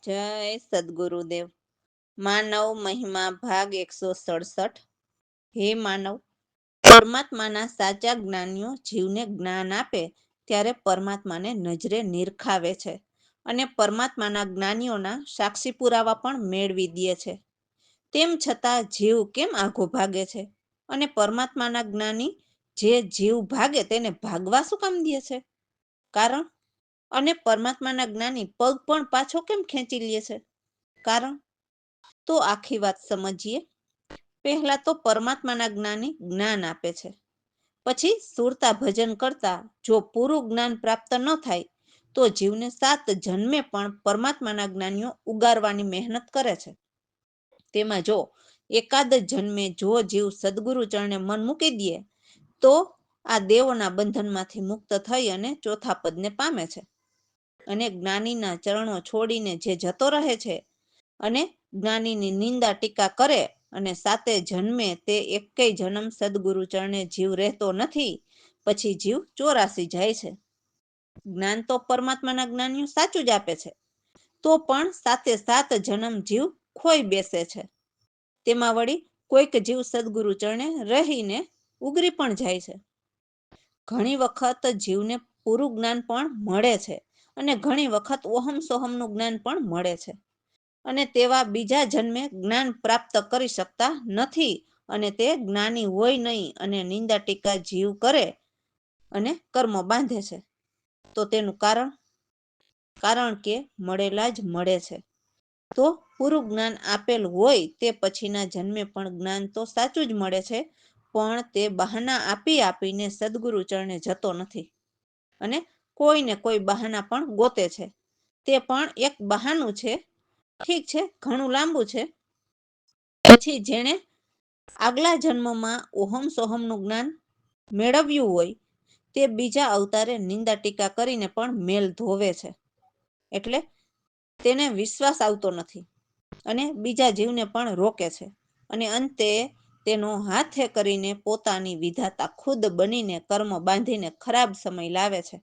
જય સદગુરુદેવ. માનવ મહિમા ભાગ 167. હે માનવ, પરમાત્માના સાચા જ્ઞાનીઓ જીવને જ્ઞાન આપે ત્યારે પરમાત્માને નજરે નિરખાવે છે અને પરમાત્માના જ્ઞાનીઓના સાક્ષી પુરાવા પણ મેળવી દે છે. તેમ છતાં જીવ કેમ આઘો ભાગે છે? અને પરમાત્માના જ્ઞાની જે જીવ ભાગે તેને ભાગવા શું કામ દે છે? કારણ. અને પરમાત્માના જ્ઞાની પગ પણ પાછો કેમ ખેંચી લે છે? કારણ. તો આખી વાત સમજીએ. પહેલા તો પરમાત્માના જ્ઞાની જ્ઞાન આપે છે. પછી સુરતા ભજન કરતા જો પૂરું જ્ઞાન પ્રાપ્ત ન થાય તો જીવને 7 જન્મે પણ પરમાત્માના જ્ઞાનીઓ ઉગારવાની મહેનત કરે છે. તેમાં જો એકાદ જન્મે જો જીવ સદગુરુ ચરણે મન મૂકી દે તો આ દેવોના બંધનમાંથી મુક્ત થઈ અને ચોથા પદને પામે છે. અને જ્ઞાનીના ચરણો છોડીને જે જતો રહે છે અને જ્ઞાનીની નિંદા ટીકા કરે અને 7 જન્મે તે એકેય જન્મ સદગુરુ ચરણે જીવ રહેતો નથી, પછી જીવ 84 જાય છે. જ્ઞાન તો પરમાત્માના જ્ઞાનીઓ સાચું જ આપે છે, તો પણ 7 જન્મ જીવ ખોઈ બેસે છે. તેમાં વળી કોઈક જીવ સદગુરુ ચરણે રહીને ઉગરી પણ જાય છે. ઘણી વખત જીવને પૂરું જ્ઞાન પણ મળે છે અને ઘણી વખત ઓહમ સોહમનું જ્ઞાન પણ મળે છે. અને તેવા બીજા જન્મે જ્ઞાન પ્રાપ્ત કરી શકતા નથી અને તે જ્ઞાની હોય નહીં અને નિંદા ટીકા જીવ કરે અને કર્મો બાંધે છે. તો તેનું કારણ કે મળેલા જ મળે છે. તો પૂરું જ્ઞાન આપેલ હોય તે પછીના જન્મે પણ જ્ઞાન તો સાચું જ મળે છે, પણ તે બહાના આપીને સદગુરુ ચરણે જતો નથી અને કોઈને કોઈ બહાના પણ ગોતે છે. તે પણ એક બહાનું છે. ઠીક છે, ઘણું લાંબુ છે. પછી જેણે આગલા જન્મમાં ઓહમ સોહમનું જ્ઞાન મેળવ્યું હોય તે બીજા અવતારે નિંદા ટીકા કરીને પણ મેલ ધોવે છે. એટલે તેને વિશ્વાસ આવતો નથી અને બીજા જીવને પણ રોકે છે અને અંતે તેનો હાથે કરીને પોતાની વિધાતા ખુદ બનીને કર્મ બાંધીને ખરાબ સમય લાવે છે.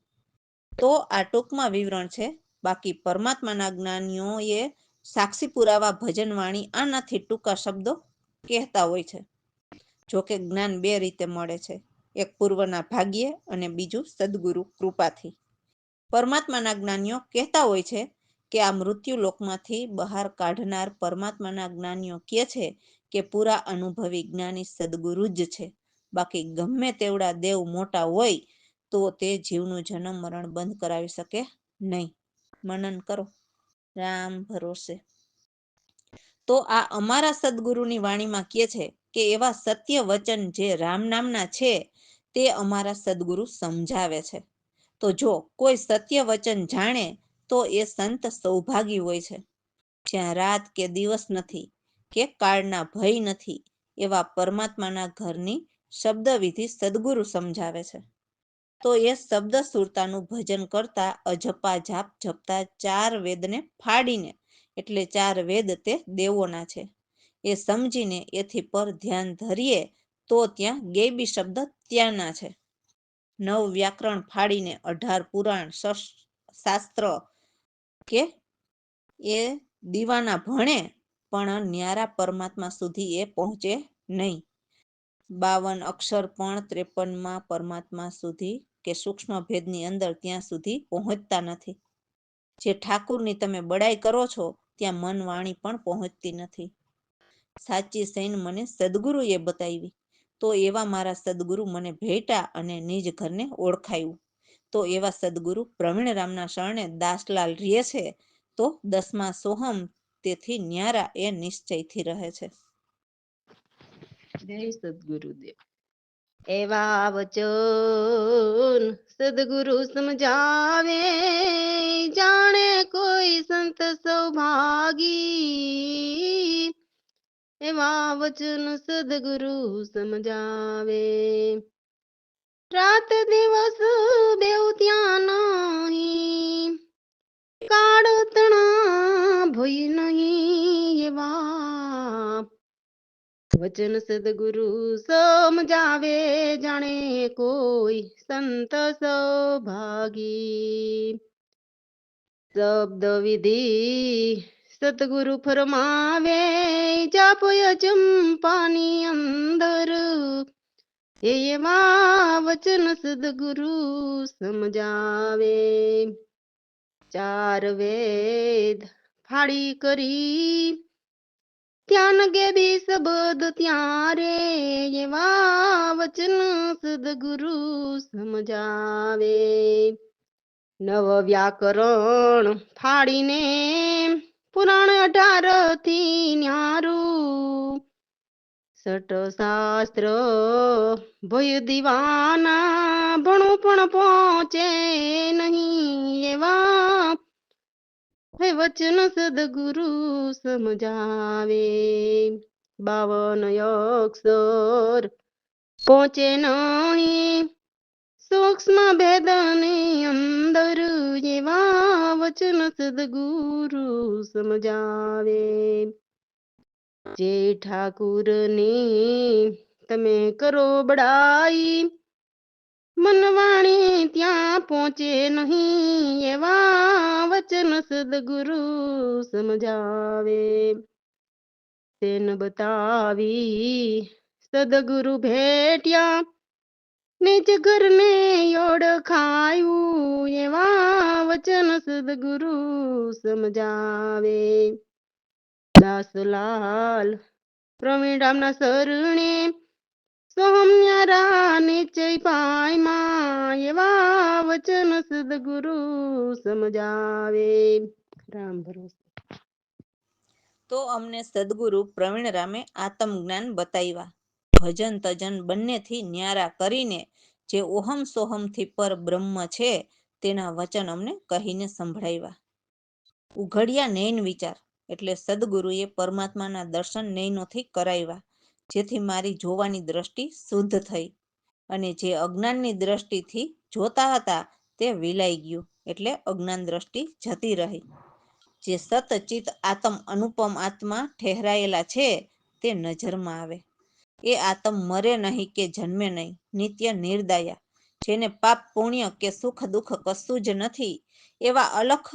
તો આ ટૂંકમાં વિવરણ છે. બાકી પરમાત્માના જ્ઞાનીઓએ સાક્ષી પુરાવા ભજનવાણી આનાથી ટૂંકા શબ્દો કહેતા હોય છે. જોકે જ્ઞાન 2 રીતે મળે છે, એક પૂર્વના ભાગ્યે અને બીજું સદગુરુ કૃપાથી. પરમાત્માના જ્ઞાનીઓ કહેતા હોય છે કે આ મૃત્યુ લોકમાંથી બહાર કાઢનાર પરમાત્માના જ્ઞાનીઓ કહે છે કે પૂરા અનુભવી જ્ઞાની સદગુરુ જ છે. બાકી ગમે તેવડા દેવ મોટા હોય તો તે જીવનું જન્મ મરણ બંધ કરાવી શકે નહીં. મનન કરો. રામ ભરોસે. તો આ અમારા સદગુરુની વાણીમાં કહે છે કે એવા સત્ય વચન જે રામ નામના છે તે અમારા સદગુરુ સમજાવે છે. તો જો કોઈ સત્ય વચન જાણે તો એ સંત સૌભાગી હોય છે. જ્યાં રાત કે દિવસ નથી કે કાળના ભય નથી એવા પરમાત્માના ઘરની શબ્દવિધિ સદગુરુ સમજાવે છે. તો એ શબ્દ સુરતાનું ભજન કરતા અજપા જાપ જપતા 4 વેદને ફાડીને, એટલે 4 વેદ તે દેવોના છે એ સમજીને એથી પર ધ્યાન ધરીએ તો ત્યાં ગેબી શબ્દ ત્યાંના છે. 9 વ્યાકરણ ફાડીને 18 પુરાણ શાસ્ત્ર કે એ દીવાના ભણે પણ ન્યારા પરમાત્મા સુધી એ પહોંચે નહીં. 52 અક્ષર પણ 53માં પરમાત્મા સુધી કે સૂક્ષ્મ ભેદની અંદર ત્યાં સુધી પહોંચતા નથી. જે ઠાકુરની તમે બડાઈ કરો છો ત્યાં મન વાણી પણ પહોંચતી નથી. સાચી સૈન મને સદગુરુએ બતાવી, તો એવા મારા સદગુરુ મને ભેટા અને નિજ ઘરને ઓળખાયું. તો એવા સદગુરુ પ્રવીણરામના શરણે દાસલાલ રહે છે તો 10મા સોહમ તેથી ન્યારા એ નિશ્ચયથી રહે છે. જય સદગુરુદેવ. એવા વચન સદગુરુ સમજાવે જાણે કોઈ સંત સૌભાગી. એવા વચન સદગુરુ સમજાવે રાત દિવસ બેઉ ત્યાં નહીં, કાળ તણા ભય નહીં. એવા વચન સદગુરુ સમજાવે જાણે કોઈ સંત સૌભાગી. શબ્દ વિધિ સતગુરુ ફરમાવે, જાપય ચંપાની અંદર, એવા વચન સદગુરુ સમજાવે. ચાર વેદ ફાડી કરી ત્યાં ગે બી શબ્દ ત્યારે, એવા વચન સદગુરુ સમજાવે. નવ વ્યાકરણ ફાડીને પુરાણ 18 થી ન્યારું, સટ શાસ્ત્ર ભય દીવાના ભણું પણ પહોંચે નહીં, એવા હે વચન સદગુરુ સમજાવે. 52 અક્ષર પહોંચે નહીં સૂક્ષ્મ ભેદની અંદર, એવા વચન સદગુરુ સમજાવે. જે ઠાકુરની તમે કરો બડાઈ, મનવાણી ત્યાં પહોંચે નહીં, એવા વચન સદગુરુ સમજાવે. તેન બતાવી સદગુરુ ભેટ્યા, નિજ ઘરને ઓળખાયું, એવા વચન સદગુરુ સમજાવે. દાસલાલ પ્રવીણ રામના શરણે સોમન્યારા નિશ્ચય પાયમાં, એવા વચન સદગુરુ સમજાવે. રામ ભરોસે. તો અમને સદગુરુ પ્રવીણ રામે આત્મજ્ઞાન બતાવ્યા. ભજન તજન બંનેથી ન્યારા કરીને જે ઓહમ સોહમથી પર બ્રહ્મ છે તેના વચન અમને કહીને સંભળાવ્યા. ઉઘડ્યા નૈન વિચાર એટલે સદગુરુએ પરમાત્માના દર્શન નૈનોથી કરાવ્યા, જેથી મારી જોવાની દ્રષ્ટિ શુદ્ધ થઈ, અને જે અજ્ઞાનની દ્રષ્ટિથી જોતા હતા તે વિલાઈ ગયું, એટલે અજ્ઞાન દ્રષ્ટિ જતી રહી. જે સતચિત આત્મ અનુપમ આત્મા ઠહેરાયેલા છે તે નજરમાં આવે. એ આત્મ મરે નહીં કે જન્મે નહીં, નિત્ય નિર્દયા, જેને પાપ પુણ્ય કે સુખ દુઃખ કશું જ નથી, એવા અલખ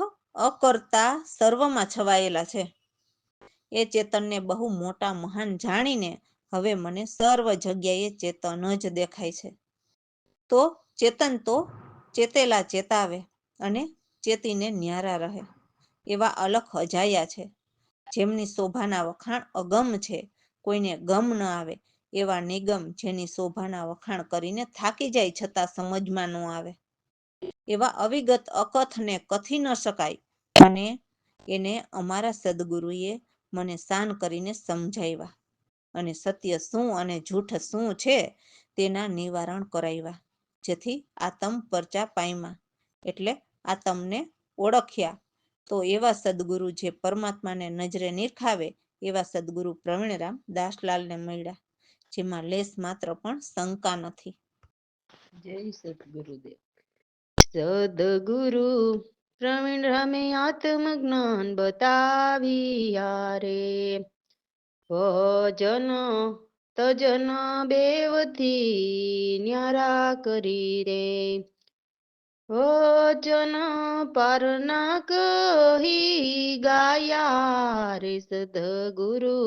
અકર્તા સર્વમાં છવાયેલા છે. એ ચેતનને બહુ મોટા મહાન જાણીને હવે મને સર્વ જગ્યાએ ચેતન જ દેખાય છે. તો ચેતન તો ચેતેલા ચેતાવે અને ચેતીને ન્યારા રહે, એવા અલખ અજાયા છે. જેમની શોભાના વખાણ અગમ છે, કોઈને ગમ ન આવે, એવા નિગમ જેની શોભાના વખાણ કરીને થાકી જાય છતાં સમજમાં ન આવે, એવા અવિગત અકથને કથી ન શકાય, અને એને અમારા સદગુરુએ મને શાન કરીને સમજાવ્યા, અને સત્ય શું અને જૂઠ શું છે તેના નિવારણ કરાવ્યા, જેથી આતમ પરચા પામ્યા, એટલે આતમને ઓળખ્યા. તો એવા સદગુરુ જે પરમાત્માને નજરે નિરખાવે, એવા સદગુરુ પ્રવીણરામ દાસલાલને મળ્યા, જેમાં લેસ માત્ર પણ શંકા નથી. જય સદગુરુદેવ. સદગુરુ પ્રવીણ રામે આત્મજ્ઞાન બતાવ્યા રે, ભજન તજન બેવથી ન્યારા કરી રે. ભજન પારના કહી ગાયા રે, સદગુરુ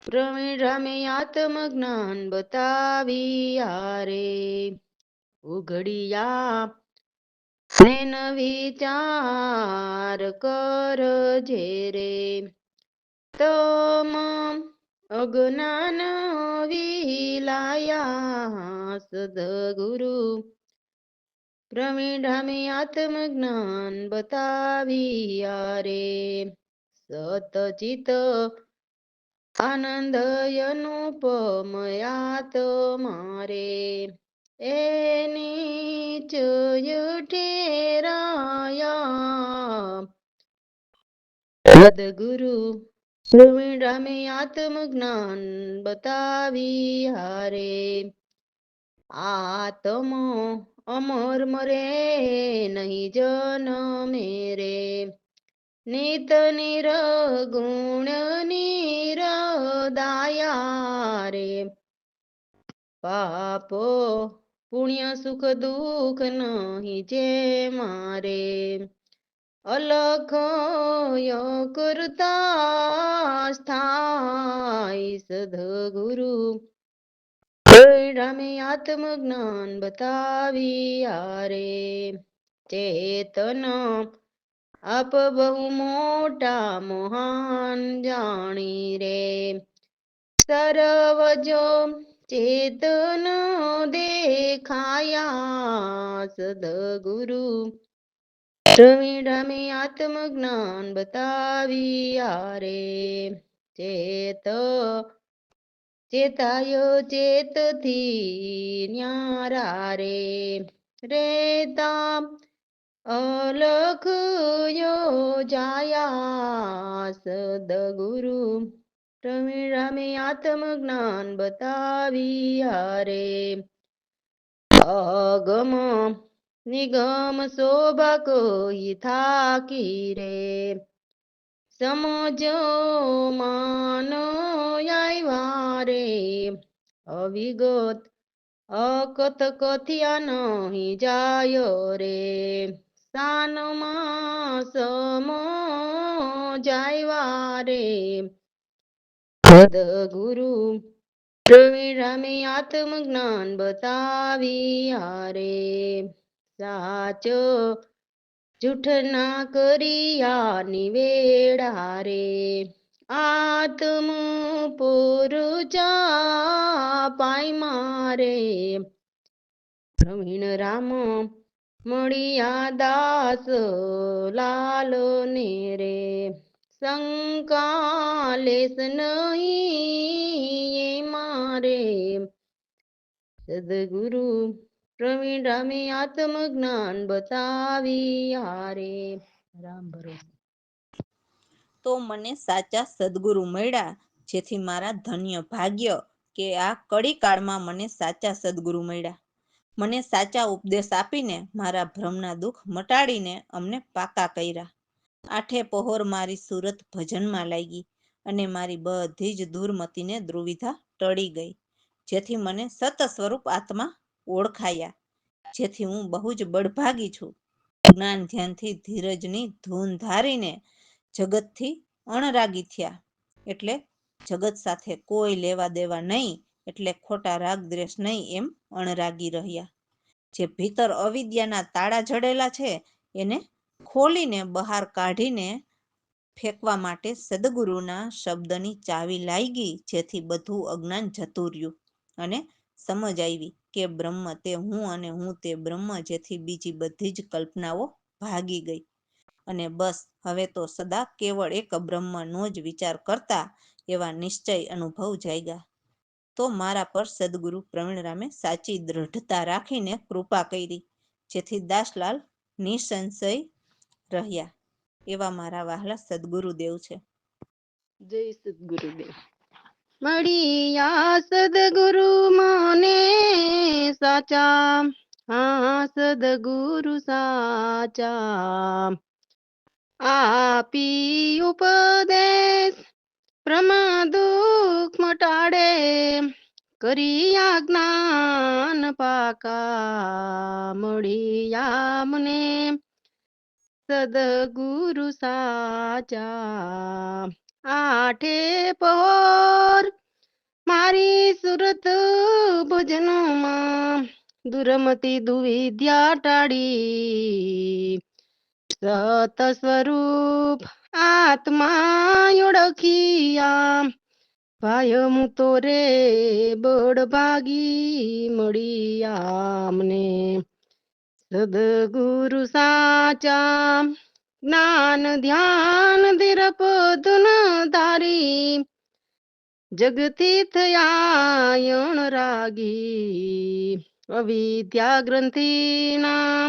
પ્રવીણ રામે આત્મજ્ઞાન બતાવ્યા રે. ઉઘડિયા નૈન વિચાર કરજે રે, તમ અજ્ઞાન વિલાયા, સદગુરુ પ્રવીણ રામે આત્મજ્ઞાન બતાવ્યા રે. સતચિત આનંદ અનુપમયાત્મા રે, એની ચય ઠેરાયા, સદગુરુ પ્રવીણ રામે આત્મજ્ઞાન બતાવ્યા રે. આત્મ અમર મરે નહીં જનમે રે, નિત નિર્ગુણ નિરદાયા રે. પાપ પુણ્ય સુખ દુઃખ નહીં જે મારે, અલખય કરતા સ્થાય સદગુરુ રામે આત્મજ્ઞાન બતાવ્યા રે ચેતન આપ બહુ મોટા મહાન જાણી રે સર્વજો ચેતન દેખાયા સદગુરુ રમે આત્મજ્ઞાન બતાવ્યા રે ચેત ચેતાય ચેતથી ન્યારા રે રેતા અલખ જાયા સદગુરુ રમે આત્મજ્ઞાન બતાવ્યા રે અગમ નિગમ શોભા કોઈ થાકી રે સમજો માનો આવ્યા રે અવિગત અકથ કથિયા નહીં જાય રે સાનમાં સમ જાયવા રે સદગુરુ રામે આત્મજ્ઞાન બતાવ્યા રે સાચો જૂઠ ના કરિયા નિવેડા રે આત્મ પોરુચા પાય મારે પ્રવીણ રામ મળિયા દાસ લાલો ને રે શંકાલેશ નહીં મારે સદગુરુ પ્રવીણ રામે આત્મજ્ઞાન બતાવ્યા રે રામ ભરોસે તો મને સાચા સદગુરુ મળ્યા, જેથી મારા ધન્ય ભાગ્ય કે આ કડી કાળમાં મને સાચા સદગુરુ મળ્યા. મને સાચા ઉપદેશ આપીને મારા ભ્રમના દુઃખ મટાડીને અમને પાકા કર્યા. આઠે પહોર મારી સુરત ભજનમાં લાગી અને મારી બધી જ દુર્મતીને દ્રુવિધા ટળી ગઈ, જેથી મને સત સ્વરૂપ આત્મા ઓળખાયા, જેથી હું બહુ જ બળભાગી છું. જ્ઞાન ધ્યાનથી ધીરજની ધૂન ધારીને જગતથી અણરાગી થયા, એટલે જગત સાથે કોઈ લેવા દેવા નહીં, એટલે ખોટા રાગ દ્વેષ નહીં એમ અણરાગી રહ્યા. જે ભીતર અવિદ્યાના તાળા જડેલા છે એને ખોલીને બહાર કાઢીને ફેંકવા માટે સદગુરુના શબ્દની ચાવી લાગી, જેથી બધું અજ્ઞાન જતું રહ્યું અને સમજ આવી કે બ્રહ્મ તે હું અને હું તે બ્રહ્મ, જેથી બીજી બધી જ કલ્પનાઓ ભાગી ગઈ અને બસ હવે તો સદા કેવળ એક બ્રહ્મનો જ વિચાર કરતા એવા નિશ્ચય અનુભવ જાગ્યા. તો મારા પર સદગુરુ પ્રવીણરામે સાચી દ્રઢતા રાખીને કૃપા કરી, જેથી દાસલાલ નિસંશય રહ્યા. એવા મારા વહાલા સદગુરુદેવ છે. જય સદગુરુદેવ. મળ્યા સદગુરુ મને સાચા, હા સદગુરુ સાચા, આપી ઉપદેશ પ્રમાદુખ મટાડે, કરિયા જ્ઞાન પાકા, મળ્યા મને સદગુરુ સાચા. આઠે પહોર મારી સુરત ભજનમાં દુરમતી દુવિદ્યા ટાળી, સત સ્વરૂપ આત્મા ઓળખિયા, ભાય હું તો રે બળ ભાગી મળ્યા મને સદગુરુ સાચા. જ્ઞાન ધ્યાન ધીરપ ધુન ધારી, જગતી થયા રાગી, અવિદ્યા ગ્રંથિના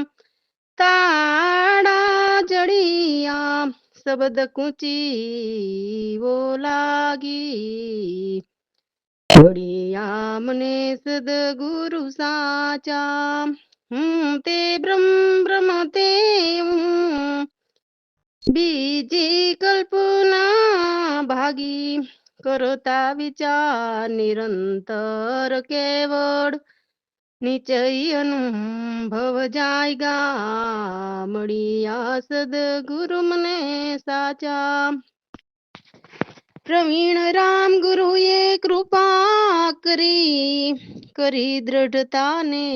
તાળા જડિયા, શબ્દ કૂચી વો લાગી, મળ્યા મને સદગુરુ સાચા. તે બ્રહ્મ તે હું, બીજી કલ્પના ભાગી, કરતા વિચાર નિરંતર કેવળ, નિશ્ચય અનુભવ જાયગા મળ્યા સદગુરુ મને સાચા પ્રવીણ રામ ગુરુએ કૃપા કરી દ્રઢતાને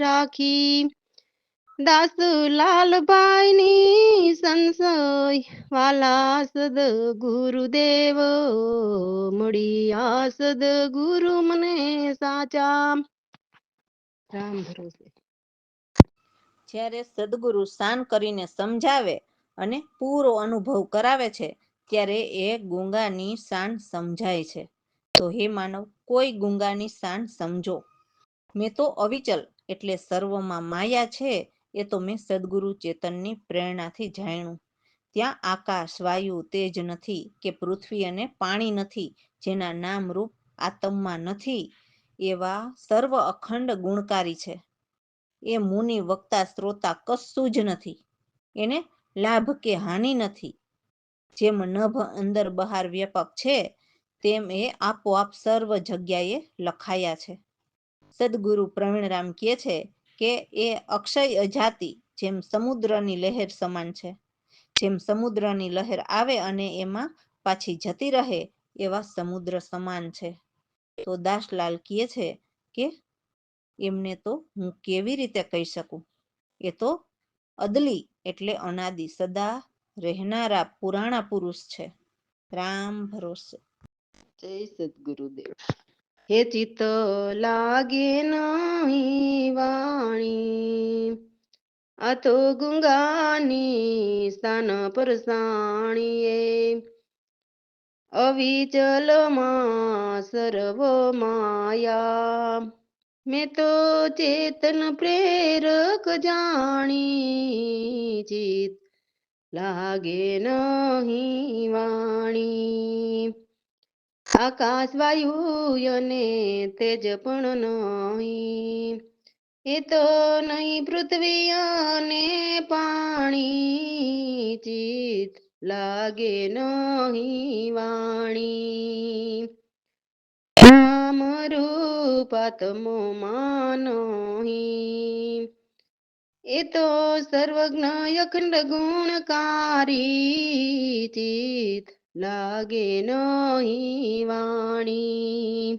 રાખી દાસ લાલભાઈની સંશય વાલા સદગુરુદેવ મળ્યા સદગુરુ મને સાચા રામ ભરોસે જ્યારે સદગુરુ શાન કરીને સમજાવે અને પૂરો અનુભવ કરાવે છે ત્યારે એ ગુંગાની શાન સમજાય છે. તો હે માનવ, કોઈ ગુંગાની શાન સમજો. મેં તો અવિચલ એટલે સર્વમાં માયા છે એ તો મેં સદગુરુ ચેતનની પ્રેરણાથી જાણ્યું. ત્યાં આકાશ, વાયુ, તેજ નથી કે પૃથ્વી અને પાણી નથી, જેના નામ રૂપ આત્મમાં નથી, એવા સર્વ અખંડ ગુણકારી છે. એ મુનિ, વક્તા, શ્રોતા કશું જ નથી. એને લાભ કે હાનિ નથી. જેમ નભ અંદર બહાર વ્યાપક છે, તેમ એ આપોઆપ સર્વ જગ્યાએ લખાયા છે. સદગુરુ પ્રવીણરામ કહે છે કે એ અક્ષય અજાતિ જેમ સમુદ્રની લહેર સમાન છે. જેમ સમુદ્રની લહેર આવે અને એમાં પાછી જતી રહે, એવા સમુદ્ર સમાન છે. તો દાસલાલ કહે છે કે એમને તો હું કેવી રીતે કહી શકું? એ તો અદલી એટલે અનાદિ, સદા રહેનારા પુરાણા પુરુષ છે. રામ ભરોસે. જય સદગુરુદેવ. હે ચિત્ત લાગે નહીં વાણી, આ તો ગુંગાની સ્થાન પરસાણીએ અવિચલમાં સર્વ માયા, મેં તો ચેતન પ્રેરક જાણી, ચિત લાગે નહીં વાણી. આકાશ, વાયુ અને તેજ પણ નહીં, એ તો નહીં પૃથ્વી અને પાણી, ચિત લાગે નહીં વાણી. નામ રૂપ આત્મમાં નહીં, એ તો સર્વજ્ઞ અખંડ ગુણકારી, ચિત લાગે નહીં વાણી.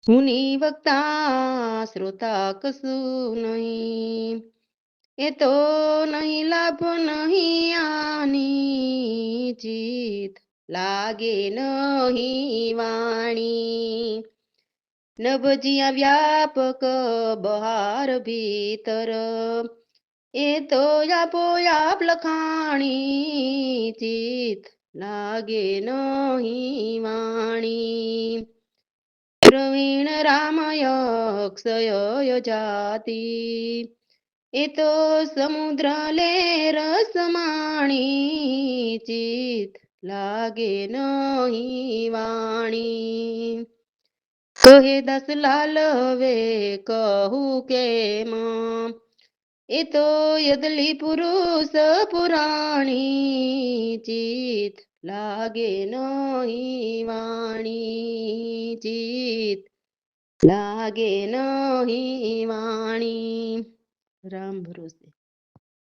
મુનિ, વક્તા, શ્રોતા કશું નહીં, એ તો નહીં લાભ નહીં આની, ચિત લાગે નહીં વાણી. નભજિયા વ્યાપક બહાર ભીતર, એ તો આપોઆપ લખાણી, ચિત લાગે નહીં વાણી. પ્રવીણ રામય અક્ષય જાતિ, એ તો સમુદ્ર લેર સમાણી, ચિત લાગે નહીં વાણી. તો હે દસલાલ હવે કહું કેમ, એ તો યદલી પુરુષ પુરાણી, ચિત લાગે નહીં વાણી, ચિત લાગે નહીં વાણી. રામ ભરોસે.